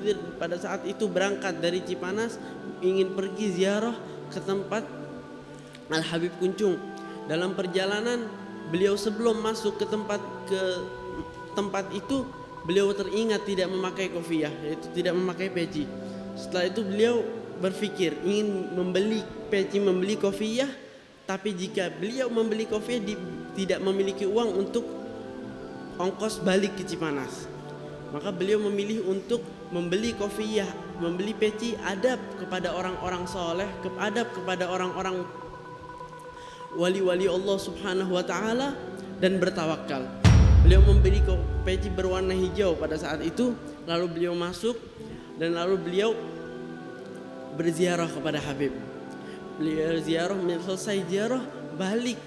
Munzir pada saat itu berangkat dari Cipanas ingin pergi ziarah ke tempat Al-Habib Kuncung. Dalam perjalanan beliau sebelum masuk ke tempat itu beliau teringat tidak memakai kopiah, yaitu tidak memakai peci. Setelah itu beliau berpikir ingin membeli peci, membeli kopiah, tapi jika beliau membeli kopiah tidak memiliki uang untuk ongkos balik ke Cipanas, maka beliau memilih untuk membeli kopiah, membeli peci, adab kepada orang-orang soleh, adab kepada orang-orang wali-wali Allah Subhanahu wa ta'ala, dan bertawakal. Beliau membeli peci berwarna hijau pada saat itu, lalu beliau masuk dan lalu beliau berziarah kepada Habib. Beliau ziarah, selesai ziarah, balik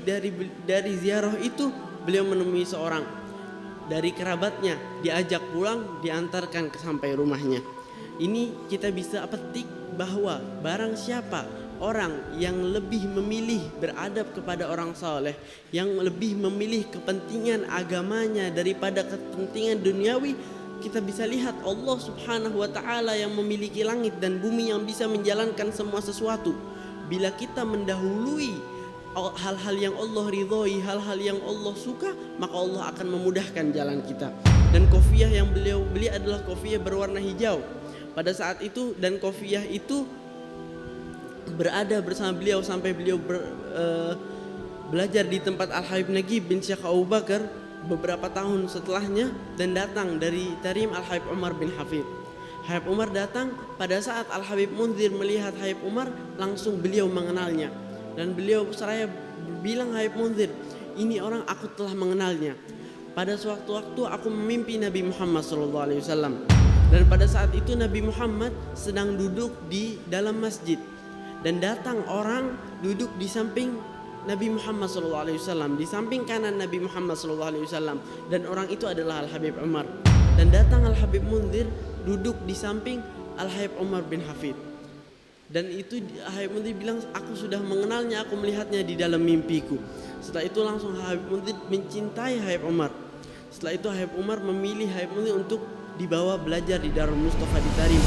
dari ziarah itu beliau menemui seorang dari kerabatnya, diajak pulang, diantarkan sampai rumahnya. Ini kita bisa petik bahwa barang siapa orang yang lebih memilih beradab kepada orang saleh, yang lebih memilih kepentingan agamanya daripada kepentingan duniawi, kita bisa lihat Allah Subhanahu wa ta'ala yang memiliki langit dan bumi, yang bisa menjalankan semua sesuatu. Bila kita mendahului hal-hal yang Allah ridhoi, hal-hal yang Allah suka, maka Allah akan memudahkan jalan kita. Dan kopiah yang beliau beli adalah kopiah berwarna hijau pada saat itu, dan kopiah itu berada bersama beliau sampai beliau belajar di tempat Al-Habib Nagib bin Syekh Abu Bakar beberapa tahun setelahnya, dan datang dari Tarim Al-Habib Umar bin Hafid. Habib Umar datang pada saat Al-Habib Munzir melihat Habib Umar, langsung beliau mengenalnya. Dan beliau seraya bilang, Habib Munzir, ini orang aku telah mengenalnya. Pada suatu waktu aku memimpi Nabi Muhammad SAW. Dan pada saat itu Nabi Muhammad sedang duduk di dalam masjid. Dan datang orang duduk di samping Nabi Muhammad SAW, di samping kanan Nabi Muhammad SAW. Dan orang itu adalah Al-Habib Umar. Dan datang Al-Habib Munzir duduk di samping Al-Habib Umar bin Hafid. Dan itu Habib Munzir bilang, aku sudah mengenalnya, aku melihatnya di dalam mimpiku. Setelah itu langsung Habib Munzir mencintai Habib Umar. Setelah itu Habib Umar memilih Habib Munzir untuk dibawa belajar di Darul Mustafa di Tarim.